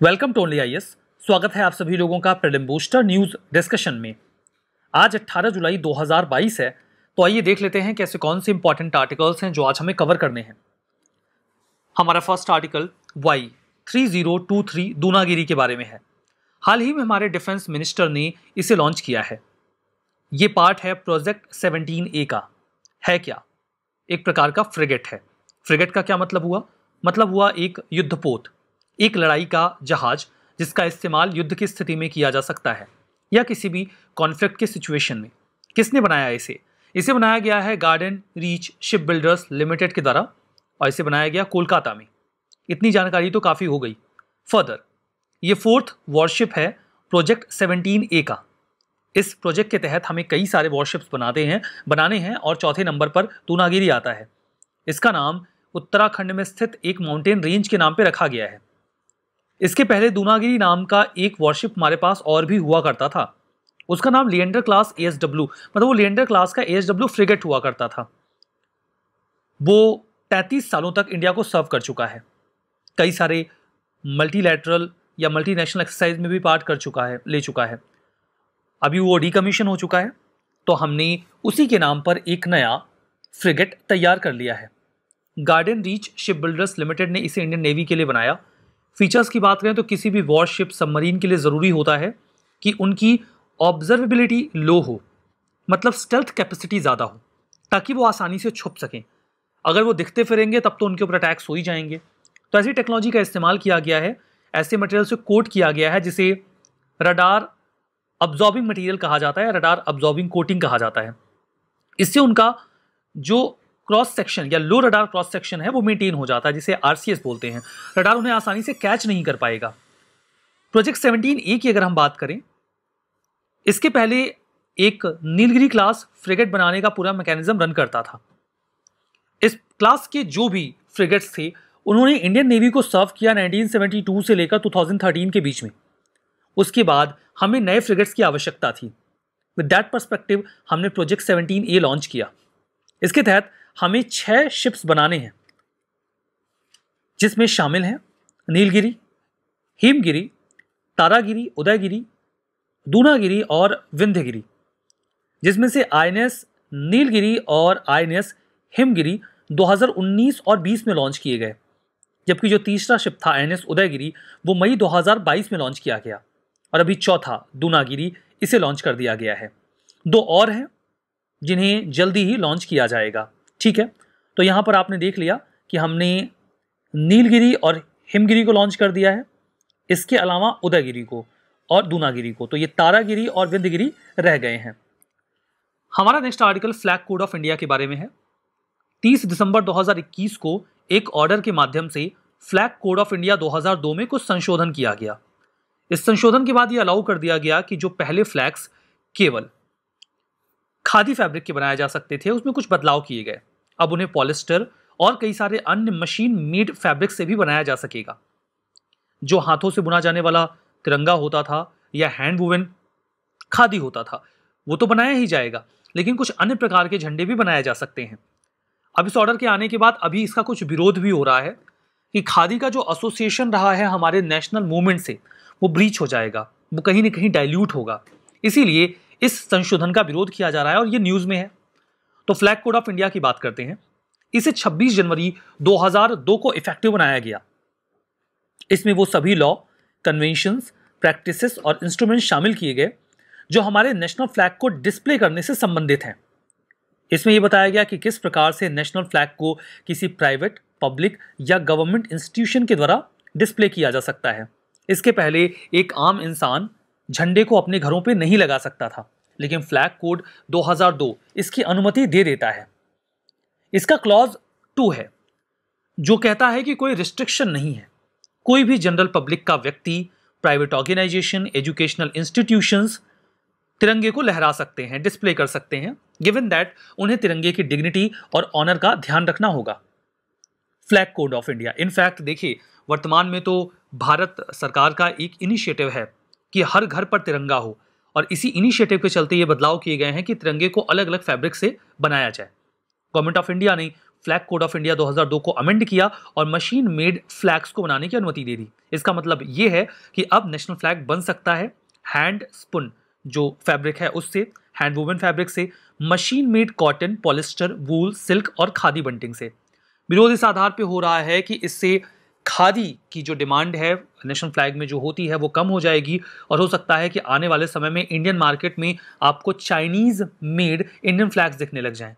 Welcome to only IAS. स्वागत है आप सभी लोगों का प्रीलिम बूस्टर न्यूज डिस्कशन में। आज 18 जुलाई 2022 है, तो आइए देख लेते हैं कैसे कौन से इंपॉर्टेंट आर्टिकल्स हैं जो आज हमें कवर करने हैं। हमारा फर्स्ट आर्टिकल Y3023 दूनागिरी के बारे में है। हाल ही में हमारे डिफेंस मिनिस्टर ने इसे लॉन्च किया है। ये पार्ट है प्रोजेक्ट 17A का। है क्या? एक प्रकार का फ्रिगेट है। फ्रिगेट का क्या मतलब हुआ? मतलब हुआ एक युद्धपोत, एक लड़ाई का जहाज जिसका इस्तेमाल युद्ध की स्थिति में किया जा सकता है या किसी भी कॉन्फ्लिक्ट के सिचुएशन में। किसने बनाया इसे? इसे बनाया गया है garden reach ship builders limited के द्वारा और इसे बनाया गया कोलकाता में। इतनी जानकारी तो काफ़ी हो गई। फर्दर, ये फोर्थ वॉरशिप है प्रोजेक्ट 17A का। इस प्रोजेक्ट के तहत हमें कई सारे वॉरशिप्स बनाने हैं और चौथे नंबर पर दूनागिरी आता है। इसका नाम उत्तराखंड में स्थित एक माउंटेन रेंज के नाम पर रखा गया है। इसके पहले दूनागिरी नाम का एक वॉरशिप हमारे पास और भी हुआ करता था। उसका नाम लिएंडर क्लास ASW, मतलब वो लिएंडर क्लास का ASW फ्रिगेट हुआ करता था। वो 33 सालों तक इंडिया को सर्व कर चुका है। कई सारे मल्टीलैटरल या मल्टीनेशनल एक्सरसाइज में भी पार्ट ले चुका है। अभी वो डीकमीशन हो चुका है, तो हमने उसी के नाम पर एक नया फ्रिगेट तैयार कर लिया है। Garden reach ship builders limited ने इसे इंडियन नेवी के लिए बनाया। फीचर्स की बात करें तो किसी भी वॉरशिप सबमरीन के लिए ज़रूरी होता है कि उनकी ऑब्जर्वेबिलिटी लो हो, मतलब स्टेल्थ कैपेसिटी ज़्यादा हो, ताकि वो आसानी से छुप सकें। अगर वो दिखते फिरेंगे तब तो उनके ऊपर अटैक्स हो ही जाएंगे। तो ऐसी टेक्नोलॉजी का इस्तेमाल किया गया है, ऐसे मटेरियल से कोट किया गया है जिसे रडार अब्जॉर्बिंग मटेरियल कहा जाता है, रडार अब्जॉर्बिंग कोटिंग कहा जाता है। इससे उनका जो क्रॉस सेक्शन या लो रडार क्रॉस सेक्शन है वो मेंटेन हो जाता है, जिसे RCS बोलते हैं। रडार उन्हें आसानी से कैच नहीं कर पाएगा। प्रोजेक्ट 17A की अगर हम बात करें, इसके पहले एक नीलगिरी क्लास फ्रिगेट बनाने का पूरा मैकेनिज्म रन करता था। इस क्लास के जो भी फ्रिगेट्स थे उन्होंने इंडियन नेवी को सर्व किया 1972 से लेकर 2013 के बीच में। उसके बाद हमें नए फ्रिगेट्स की आवश्यकता थी। विद दैट पर्सपेक्टिव हमने प्रोजेक्ट 17A लॉन्च किया। इसके तहत हमें 6 शिप्स बनाने हैं, जिसमें शामिल हैं नीलगिरी, हिमगिरी, तारागिरी, उदयगिरी, दूनागिरी और विंध्यगिरी, जिसमें से INS नीलगिरी और INS हिमगिरी 2019 और 20 में लॉन्च किए गए, जबकि जो तीसरा शिप था INS उदयगिरी वो मई 2022 में लॉन्च किया गया और अभी चौथा दूनागिरी इसे लॉन्च कर दिया गया है। 2 और हैं जिन्हें जल्दी ही लॉन्च किया जाएगा। ठीक है, तो यहाँ पर आपने देख लिया कि हमने नीलगिरी और हिमगिरी को लॉन्च कर दिया है, इसके अलावा उदयगिरी को और दूनागिरी को। तो ये तारागिरी और विंध्यगिरी रह गए हैं। हमारा next article flag code of India के बारे में है। 30 दिसंबर 2021 को एक ऑर्डर के माध्यम से फ्लैग कोड ऑफ इंडिया 2002 में कुछ संशोधन किया गया। इस संशोधन के बाद यह अलाउ कर दिया गया कि जो पहले फ्लैग्स केवल खादी फैब्रिक के बनाए जा सकते थे, उसमें कुछ बदलाव किए गए। अब उन्हें पॉलिस्टर और कई सारे अन्य मशीन मेड फैब्रिक से भी बनाया जा सकेगा। जो हाथों से बुना जाने वाला तिरंगा होता था या हैंड वुवन खादी होता था वो तो बनाया ही जाएगा, लेकिन कुछ अन्य प्रकार के झंडे भी बनाए जा सकते हैं। अब इस ऑर्डर के आने के बाद अभी इसका कुछ विरोध भी हो रहा है कि खादी का जो एसोसिएशन रहा है हमारे नेशनल मूवमेंट से वो ब्रीच हो जाएगा, वो कहीं ना कहीं डाइल्यूट होगा। इसीलिए इस संशोधन का विरोध किया जा रहा है और ये न्यूज़ में है। तो फ्लैग कोड ऑफ इंडिया की बात करते हैं। इसे 26 जनवरी 2002 को इफेक्टिव बनाया गया। इसमें वो सभी लॉ, कन्वेंशंस, प्रैक्टिसेस और इंस्ट्रूमेंट शामिल किए गए जो हमारे नेशनल फ्लैग को डिस्प्ले करने से संबंधित हैं। इसमें यह बताया गया कि किस प्रकार से नेशनल फ्लैग को किसी प्राइवेट, पब्लिक या गवर्नमेंट इंस्टीट्यूशन के द्वारा डिस्प्ले किया जा सकता है। इसके पहले एक आम इंसान झंडे को अपने घरों पे नहीं लगा सकता था, लेकिन फ्लैग कोड 2002 इसकी अनुमति दे देता है। इसका क्लॉज 2 है जो कहता है कि कोई रिस्ट्रिक्शन नहीं है। कोई भी जनरल पब्लिक का व्यक्ति, प्राइवेट ऑर्गेनाइजेशन, एजुकेशनल इंस्टीट्यूशंस तिरंगे को लहरा सकते हैं, डिस्प्ले कर सकते हैं, गिवन दैट उन्हें तिरंगे की डिग्निटी और ऑनर का ध्यान रखना होगा। Flag code of India, in fact देखिए वर्तमान में तो भारत सरकार का एक इनिशिएटिव है कि हर घर पर तिरंगा हो, और इसी इनिशिएटिव के चलते ये बदलाव किए गए हैं कि तिरंगे को अलग अलग फैब्रिक से बनाया जाए। गवर्नमेंट ऑफ इंडिया ने फ्लैग कोड ऑफ इंडिया 2002 को अमेंड किया और मशीन मेड फ्लैग्स को बनाने की अनुमति दे दी। इसका मतलब ये है कि अब नेशनल फ्लैग बन सकता है हैंड स्पुन जो फैब्रिक है उससे, हैंड वोवन फैब्रिक से, मशीन मेड कॉटन, पॉलिस्टर, वूल, सिल्क और खादी बंटिंग से। विरोध इस आधार पे हो रहा है कि इससे खादी की जो डिमांड है नेशनल फ्लैग में जो होती है वो कम हो जाएगी और हो सकता है कि आने वाले समय में इंडियन मार्केट में आपको चाइनीज मेड इंडियन फ्लैग्स दिखने लग जाएं।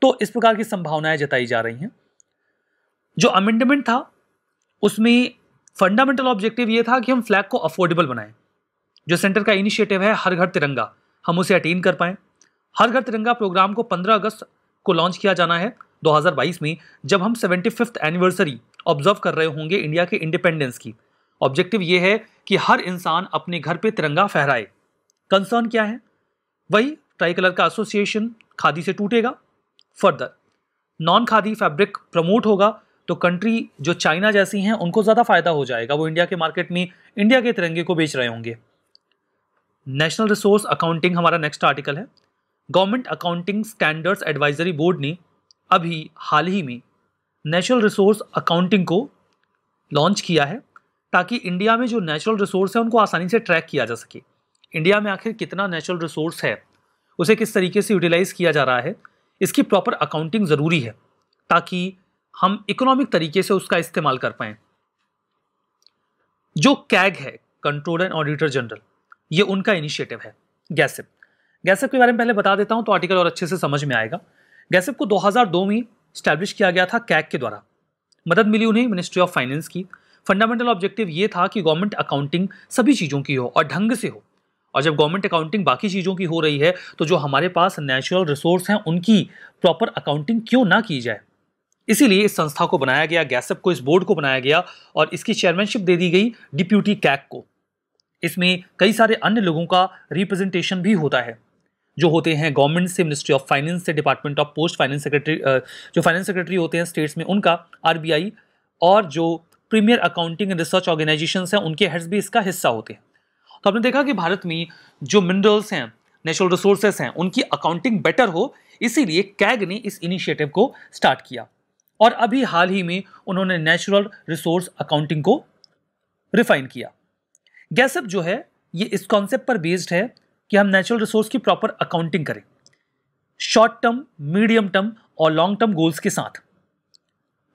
तो इस प्रकार की संभावनाएं जताई जा रही हैं। जो अमेंडमेंट था उसमें फंडामेंटल ऑब्जेक्टिव ये था कि हम फ्लैग को अफोर्डेबल बनाएं। जो सेंटर का इनिशिएटिव है हर घर तिरंगा, हम उसे अटेन कर पाएं। हर घर तिरंगा प्रोग्राम को 15 अगस्त को लॉन्च किया जाना है 2022 में, जब हम 75th एनिवर्सरी ऑब्जर्व कर रहे होंगे इंडिया के इंडिपेंडेंस की। ऑब्जेक्टिव ये है कि हर इंसान अपने घर पे तिरंगा फहराए। कंसर्न क्या है? वही ट्राई कलर का एसोसिएशन खादी से टूटेगा। Further non khadi fabric promote होगा तो कंट्री जो चाइना जैसी हैं उनको ज़्यादा फायदा हो जाएगा। वो इंडिया के मार्केट में इंडिया के तिरंगे को बेच रहे होंगे। नेशनल रिसोर्स अकाउंटिंग हमारा नेक्स्ट आर्टिकल है। Government accounting standards advisory board ने अभी हाल ही में नेचुरल रिसोर्स अकाउंटिंग को लॉन्च किया है ताकि इंडिया में जो नेचुरल रिसोर्स है उनको आसानी से ट्रैक किया जा सके। इंडिया में आखिर कितना नेचुरल रिसोर्स है, उसे किस तरीके से यूटिलाइज किया जा रहा है, इसकी प्रॉपर अकाउंटिंग ज़रूरी है ताकि हम इकोनॉमिक तरीके से उसका इस्तेमाल कर पाएं। जो कैग है, कंट्रोलर एंड ऑडिटर जनरल, ये उनका इनिशिएटिव है। गैसिप के बारे में पहले बता देता हूं तो आर्टिकल और अच्छे से समझ में आएगा। गैसिप को 2002 में स्टैब्लिश किया गया था कैग के द्वारा। मदद मिली उन्हें मिनिस्ट्री ऑफ फाइनेंस की। फंडामेंटल ऑब्जेक्टिव ये था कि गवर्नमेंट अकाउंटिंग सभी चीज़ों की हो और ढंग से हो। और जब गवर्नमेंट अकाउंटिंग बाकी चीज़ों की हो रही है तो जो हमारे पास नेचुरल रिसोर्स हैं उनकी प्रॉपर अकाउंटिंग क्यों ना की जाए। इसीलिए इस संस्था को बनाया गया, गैसिप को, इस बोर्ड को बनाया गया और इसकी चेयरमैनशिप दे दी गई डिप्यूटी कैग को। इसमें कई सारे अन्य लोगों का रिप्रेजेंटेशन भी होता है जो होते हैं गवर्नमेंट से, मिनिस्ट्री ऑफ फाइनेंस से, department of post, finance secretary, जो फाइनेंस सेक्रेटरी होते हैं स्टेट्स में उनका, आरबीआई, और जो premier accounting and research organisations हैं उनके हेड्स भी इसका हिस्सा होते हैं। तो आपने देखा कि भारत में जो मिनरल्स हैं, नेचुरल रिसोर्सेस हैं, उनकी अकाउंटिंग बेटर हो, इसीलिए कैग ने इस इनिशिएटिव को स्टार्ट किया और अभी हाल ही में उन्होंने नेचुरल रिसोर्स अकाउंटिंग को रिफाइन किया। गैसिप जो है ये इस कॉन्सेप्ट पर बेस्ड है कि हम नेचुरल रिसोर्स की प्रॉपर अकाउंटिंग करें शॉर्ट टर्म, मीडियम टर्म और लॉन्ग टर्म गोल्स के साथ।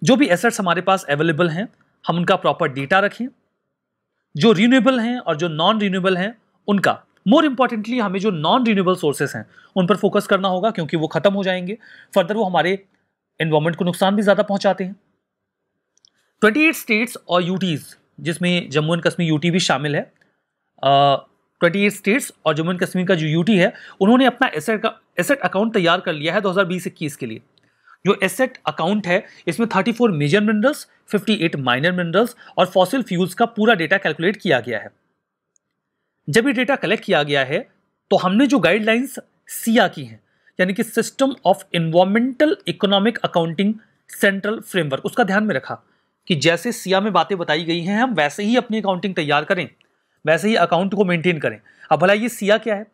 जो भी एसेट्स हमारे पास अवेलेबल हैं हम उनका प्रॉपर डेटा रखें, जो रिन्यूएबल हैं और जो नॉन रिन्यूएबल हैं उनका। मोर इंपॉर्टेंटली हमें जो नॉन रिन्यूएबल सोर्सेस हैं उन पर फोकस करना होगा क्योंकि वो खत्म हो जाएंगे। फर्दर वो हमारे एनवायरमेंट को नुकसान भी ज़्यादा पहुंचाते हैं। 28 स्टेट्स और यूटीज, जिसमें जम्मू एंड कश्मीर यूटी भी शामिल है, 28 स्टेट्स और जम्मू एंड कश्मीर का जो यूटी है उन्होंने अपना एसेट अकाउंट तैयार कर लिया है 2020-21 के लिए। जो एसेट अकाउंट है इसमें 34 मेजर मिनरल्स, 58 माइनर मिनरल्स और फॉसिल फ्यूल्स का पूरा डेटा कैलकुलेट किया गया है। जब ये डेटा कलेक्ट किया गया है तो हमने जो गाइडलाइंस सिया की हैं, यानी कि system of environmental economic accounting central framework, उसका ध्यान में रखा कि जैसे सिया में बातें बताई गई हैं हम वैसे ही अपनी अकाउंटिंग तैयार करें, वैसे ही अकाउंट को मेंटेन करें। अब भला ये सिया क्या है?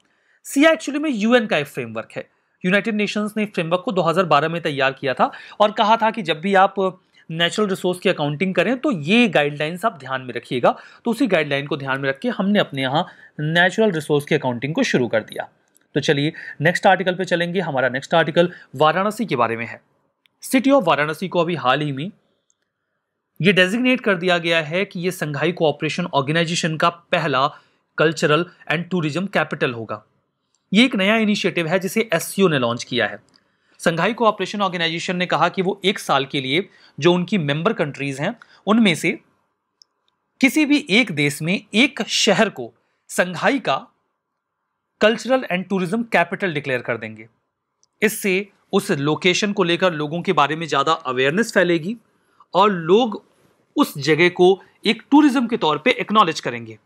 सिया एक्चुअली में यूएन का एक फ्रेमवर्क है। यूनाइटेड नेशंस ने फ्रेमवर्क को 2012 में तैयार किया था और कहा था कि जब भी आप नेचुरल रिसोर्स की अकाउंटिंग करें तो ये गाइडलाइंस आप ध्यान में रखिएगा। तो उसी गाइडलाइन को ध्यान में रख के हमने अपने यहाँ नेचुरल रिसोर्स की अकाउंटिंग को शुरू कर दिया। तो चलिए नेक्स्ट आर्टिकल पे चलेंगे। हमारा नेक्स्ट आर्टिकल वाराणसी के बारे में है। सिटी ऑफ वाराणसी को अभी हाल ही में ये डेजिग्नेट कर दिया गया है कि ये संघाई कोऑपरेशन ऑर्गेनाइजेशन का पहला कल्चरल एंड टूरिज्म कैपिटल होगा। ये एक नया इनिशिएटिव है जिसे एससीओ ने लॉन्च किया है। संघाई कोऑपरेशन ऑर्गेनाइजेशन ने कहा कि वो एक साल के लिए जो उनकी मेंबर कंट्रीज हैं उनमें से किसी भी एक देश में एक शहर को संघाई का cultural and tourism capital declare कर देंगे। इससे उस लोकेशन को लेकर लोगों के बारे में ज़्यादा अवेयरनेस फैलेगी और लोग उस जगह को एक टूरिज्म के तौर पे एक्नॉलेज करेंगे।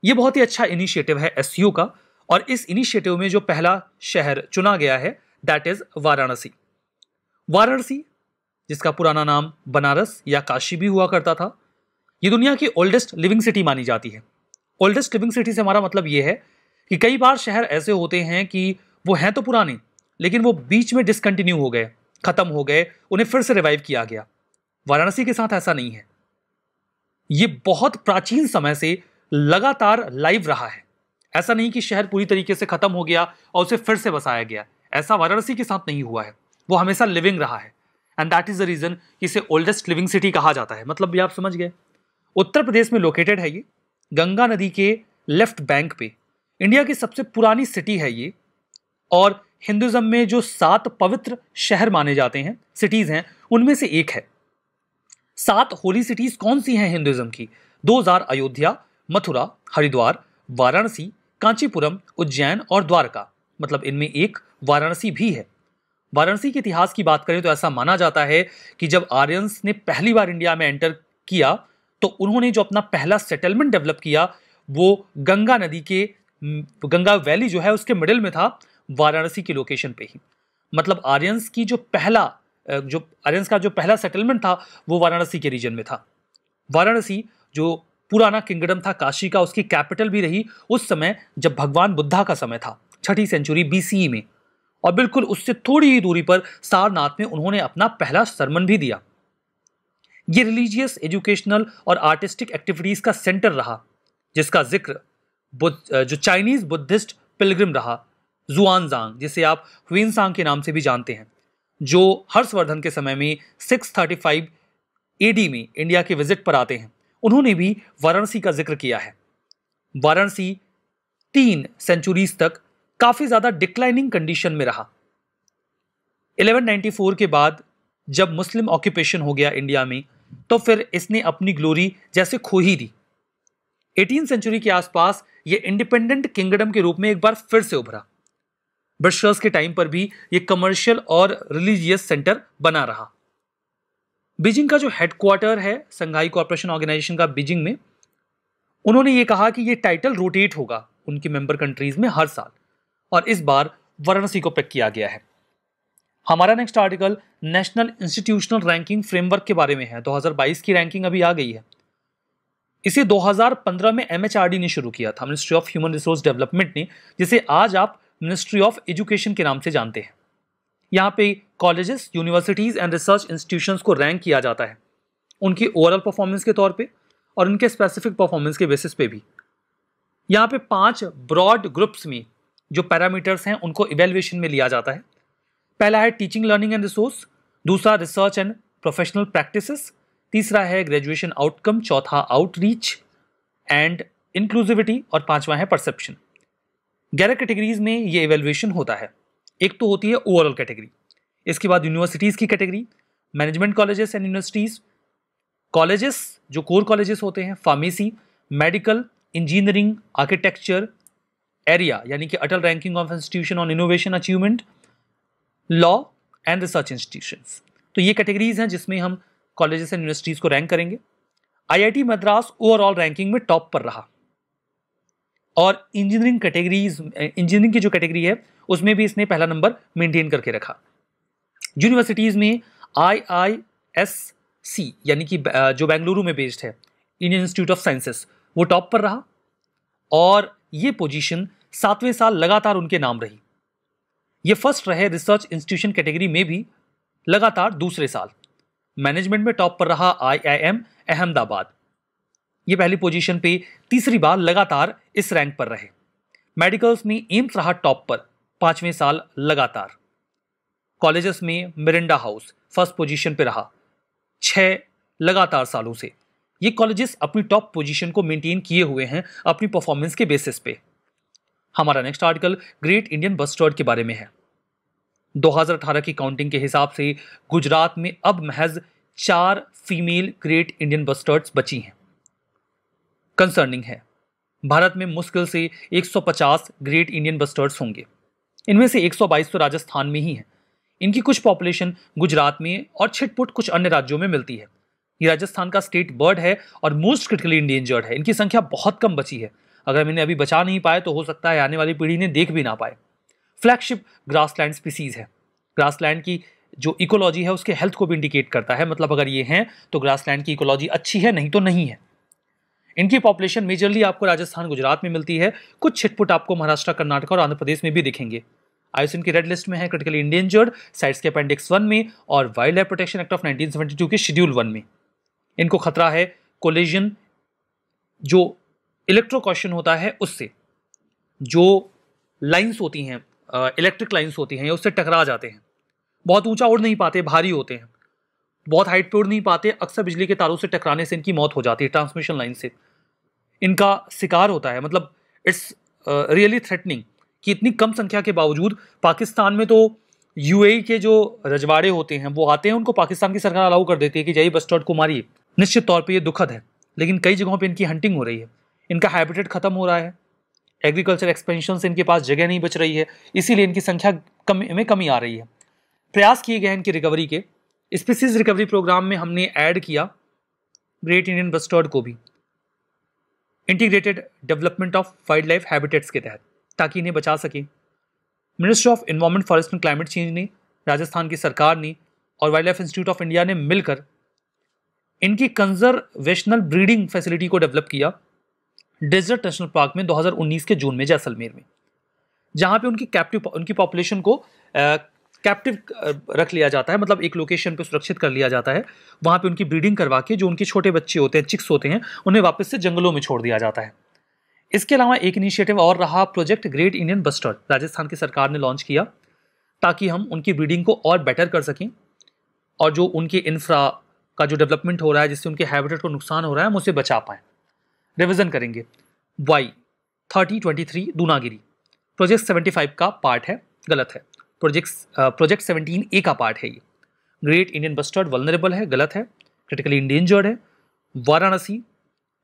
ये बहुत ही अच्छा इनिशिएटिव है एससीओ का और इस इनिशिएटिव में जो पहला शहर चुना गया है दैट इज वाराणसी। वाराणसी जिसका पुराना नाम बनारस या काशी भी हुआ करता था, ये दुनिया की ओल्डेस्ट लिविंग सिटी मानी जाती है। ओल्डेस्ट लिविंग सिटी से हमारा मतलब ये है कि कई बार शहर ऐसे होते हैं कि वो हैं तो पुराने लेकिन वो बीच में डिसकंटिन्यू हो गए खत्म हो गए, उन्हें फिर से रिवाइव किया गया। वाराणसी के साथ ऐसा नहीं है। ये बहुत प्राचीन समय से लगातार लाइव रहा है। ऐसा नहीं कि शहर पूरी तरीके से खत्म हो गया और उसे फिर से बसाया गया, ऐसा वाराणसी के साथ नहीं हुआ है। वो हमेशा लिविंग रहा है and that is the reason इसे ओल्डेस्ट लिविंग सिटी कहा जाता है। मतलब भी आप समझ गए। उत्तर प्रदेश में लोकेटेड है ये, गंगा नदी के लेफ्ट बैंक पे। इंडिया की सबसे पुरानी सिटी है ये, और हिंदुज्म में जो 7 पवित्र शहर माने जाते हैं, सिटीज हैं, उनमें से एक है। 7 होली सिटीज कौन सी हैं हिंदुज्म की? 2000 अयोध्या, मथुरा, हरिद्वार, वाराणसी, कांचीपुरम, उज्जैन और द्वारका। मतलब इनमें एक वाराणसी भी है। वाराणसी के इतिहास की बात करें तो ऐसा माना जाता है कि जब आर्यंस ने पहली बार इंडिया में एंटर किया तो उन्होंने जो अपना पहला सेटलमेंट डेवलप किया वो गंगा नदी के, गंगा वैली जो है उसके मिडिल में था, वाराणसी की लोकेशन पे ही। मतलब आर्यंस का जो पहला सेटलमेंट था वो वाराणसी के रीजन में था। वाराणसी जो पुराना किंगडम था काशी का, उसकी कैपिटल भी रही उस समय जब भगवान बुद्धा का समय था, 6ठी सेंचुरी BCE में। और बिल्कुल उससे थोड़ी ही दूरी पर सारनाथ में उन्होंने अपना पहला सरमन भी दिया। ये रिलीजियस, एजुकेशनल और आर्टिस्टिक एक्टिविटीज का सेंटर रहा, जिसका जिक्र जो चाइनीज बुद्धिस्ट पिलग्रिम रहा, जुआनजांग, जिसे आप ह्वेनसांग के नाम से भी जानते हैं, जो हर्षवर्धन के समय में 635 AD में इंडिया के विजिट पर आते हैं, उन्होंने भी वाराणसी का जिक्र किया है। वाराणसी 3 सेंचुरीज तक काफी ज्यादा डिक्लाइनिंग कंडीशन में रहा। 1194 के बाद जब मुस्लिम ऑक्यूपेशन हो गया इंडिया में, तो फिर इसने अपनी ग्लोरी जैसे खो ही दी। 18वीं सेंचुरी के आसपास ये इंडिपेंडेंट किंगडम के रूप में एक बार फिर से उभरा। ब्रिटिशर्स के टाइम पर भी ये कमर्शियल और रिलीजियस सेंटर बना रहा। बीजिंग का जो हेडक्वार्टर है संघाई कोऑपरेशन ऑर्गेनाइजेशन का बीजिंग में, उन्होंने ये कहा कि ये टाइटल रोटेट होगा उनकी मेंबर कंट्रीज में हर साल, और इस बार वाराणसी को पिक किया गया है। हमारा next article national institutional ranking framework के बारे में है। 2022 की रैंकिंग अभी आ गई है। इसे 2015 में MHRD ने शुरू किया था, ministry of human resource development ने, जिसे आज आप मिनिस्ट्री ऑफ एजुकेशन के नाम से जानते हैं। यहाँ पे colleges, universities and research institutions को रैंक किया जाता है उनकी ओवरऑल परफॉर्मेंस के तौर पे और उनके स्पेसिफिक परफॉर्मेंस के बेसिस पे भी। यहाँ पे 5 ब्रॉड ग्रुप्स में जो पैरामीटर्स हैं उनको इवेल्युएशन में लिया जाता है। पहला है टीचिंग, लर्निंग एंड रिसोर्स, दूसरा रिसर्च एंड प्रोफेशनल प्रैक्टिसेस, तीसरा है ग्रेजुएशन आउटकम, चौथा आउटरीच एंड इंक्लूसिविटी, और 5वां है परसेप्शन। 11 कैटेगरीज में ये इवेल्युएशन होता है। एक तो होती है ओवरऑल कैटेगरी, इसके बाद यूनिवर्सिटीज की category, management colleges and universities, colleges जो कोर कॉलेजेस होते हैं, pharmacy, medical, engineering, architecture, area यानी कि Atal ranking of institution on innovation achievement, law and research institutions. तो ये कैटेगरीज हैं जिसमें हम कॉलेजेस एंड यूनिवर्सिटीज को रैंक करेंगे। IIT मद्रास ओवरऑल रैंकिंग में टॉप पर रहा, और इंजीनियरिंग की जो कैटेगरी है उसमें भी इसने पहला नंबर मेंटेन करके रखा। यूनिवर्सिटीज में IISc यानी कि जो बेंगलुरु में बेस्ड है, इंडियन इंस्टीट्यूट ऑफ साइंसेस, वो टॉप पर रहा, और ये पोजीशन 7वें साल लगातार उनके नाम रही। ये फर्स्ट रहे रिसर्च इंस्टीट्यूशन कैटेगरी में भी लगातार दूसरे साल। मैनेजमेंट में टॉप पर रहा IIM अहमदाबाद, ये पहली पोजीशन पे तीसरी बार लगातार इस रैंक पर रहे। मेडिकल्स में एम्स रहा टॉप पर 5वें साल लगातार। कॉलेजेस में मिरिंडा हाउस फर्स्ट पोजीशन पे रहा 6 लगातार सालों से। ये कॉलेजेस अपनी टॉप पोजीशन को मेंटेन किए हुए हैं अपनी परफॉर्मेंस के बेसिस पे। हमारा next article great Indian bustard के बारे में है। 2018 की काउंटिंग के हिसाब से गुजरात में अब महज 4 फीमेल ग्रेट इंडियन बस्टर्ड्स बची हैं। कंसर्निंग है, भारत में मुश्किल से 150 ग्रेट इंडियन बस्टर्ड्स होंगे। इनमें से 122 तो राजस्थान में ही है। इनकी कुछ पॉपुलेशन गुजरात में और छिटपुट कुछ अन्य राज्यों में मिलती है। ये राजस्थान का स्टेट बर्ड है और मोस्ट क्रिटिकली इंडेंजर्ड है। इनकी संख्या बहुत कम बची है। अगर हम इन्हें अभी बचा नहीं पाए तो हो सकता है आने वाली पीढ़ी ने देख भी ना पाए। फ्लैगशिप ग्रासलैंड स्पीसीज है। ग्रासलैंड की जो इकोलॉजी है उसके हेल्थ को भी इंडिकेट करता है। मतलब अगर ये हैं तो ग्रासलैंड की इकोलॉजी अच्छी है, नहीं तो नहीं है। इनकी पॉपुलेशन मेजरली आपको राजस्थान, गुजरात में मिलती है। कुछ छिटपुट आपको महाराष्ट्र, कर्नाटक और आंध्र प्रदेश में भी दिखेंगे। आईयूसीएन की रेड लिस्ट में है, क्रिटिकली इंडेंजर्ड, साइट्स के अपेंडिक्स 1 में और wild life protection act of 1972 के शेड्यूल 1 में। इनको खतरा है कोलिजन, जो इलेक्ट्रोकॉशन होता है उससे, जो लाइंस होती हैं, इलेक्ट्रिक लाइंस होती हैं, ये उससे टकरा जाते हैं। बहुत ऊंचा उड़ नहीं पाते, भारी होते हैं, बहुत हाइट पे उड़ नहीं पाते, अक्सर बिजली के तारों से टकराने से इनकी मौत हो जाती है, ट्रांसमिशन लाइन से इनका शिकार होता है। मतलब इट्स रियली थ्रेटनिंग कि इतनी कम संख्या के बावजूद पाकिस्तान में तो यूएई के जो रजवाड़े होते हैं वो आते हैं, उनको पाकिस्तान की सरकार अलाउ कर देती है कि जाइए बस्टर्ड को मारिए। निश्चित तौर पे ये दुखद है, लेकिन कई जगहों पे इनकी हंटिंग हो रही है, इनका हैबिटेट खत्म हो रहा है, एग्रीकल्चर एक्सपेंशन से इनके पास जगह नहीं बच रही है, इसीलिए इनकी संख्या में कमी आ रही है। प्रयास किए गए इनकी रिकवरी के। स्पीसीज रिकवरी प्रोग्राम में हमने ऐड किया ग्रेट इंडियन बस्टर्ड को भी integrated development of wild life habitats के तहत, ताकि इन्हें बचा सकें। Ministry of environment, forest and climate change ने, राजस्थान की सरकार ने और wild life institute of India ने मिलकर इनकी कंजर्वेशनल ब्रीडिंग फैसिलिटी को डेवलप किया डेजर्ट नेशनल पार्क में 2019 के जून में जैसलमेर में, जहां पे उनकी पॉपुलेशन को कैप्टिव रख लिया जाता है, मतलब एक लोकेशन पे सुरक्षित कर लिया जाता है। वहां पे उनकी ब्रीडिंग करवा के जो उनके छोटे बच्चे होते हैं, चिक्स होते हैं, उन्हें वापस से जंगलों में छोड़ दिया जाता है। इसके अलावा एक इनिशिएटिव और रहा, project great Indian bustard, Rajasthan की सरकार ने लॉन्च किया ताकि हम उनकी ब्रीडिंग को और बेटर कर सकें और जो उनके इंफ्रा का जो डेवलपमेंट हो रहा है जिससे उनके हैबिटेट को नुकसान हो रहा है हम उसे बचा पाएँ। रिविजन करेंगे। वाई 3023 दूनागिरी प्रोजेक्ट 75 का पार्ट है, गलत है। प्रोजेक्ट 17A का पार्ट है ये। ग्रेट इंडियन बस्टर्ड वल्नरेबल है, गलत है, क्रिटिकली इंडेंजर्ड है। वाराणसी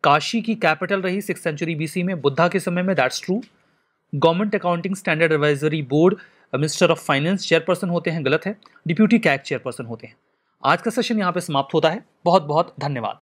काशी की कैपिटल रही 6th सेंचुरी BC में, बुद्धा के समय में, that's true. Government accounting standard advisory board minister of finance chairperson होते हैं, गलत है। डिप्यूटी कैग चेयरपर्सन होते हैं। आज का सेशन यहाँ पे समाप्त होता है। बहुत बहुत धन्यवाद।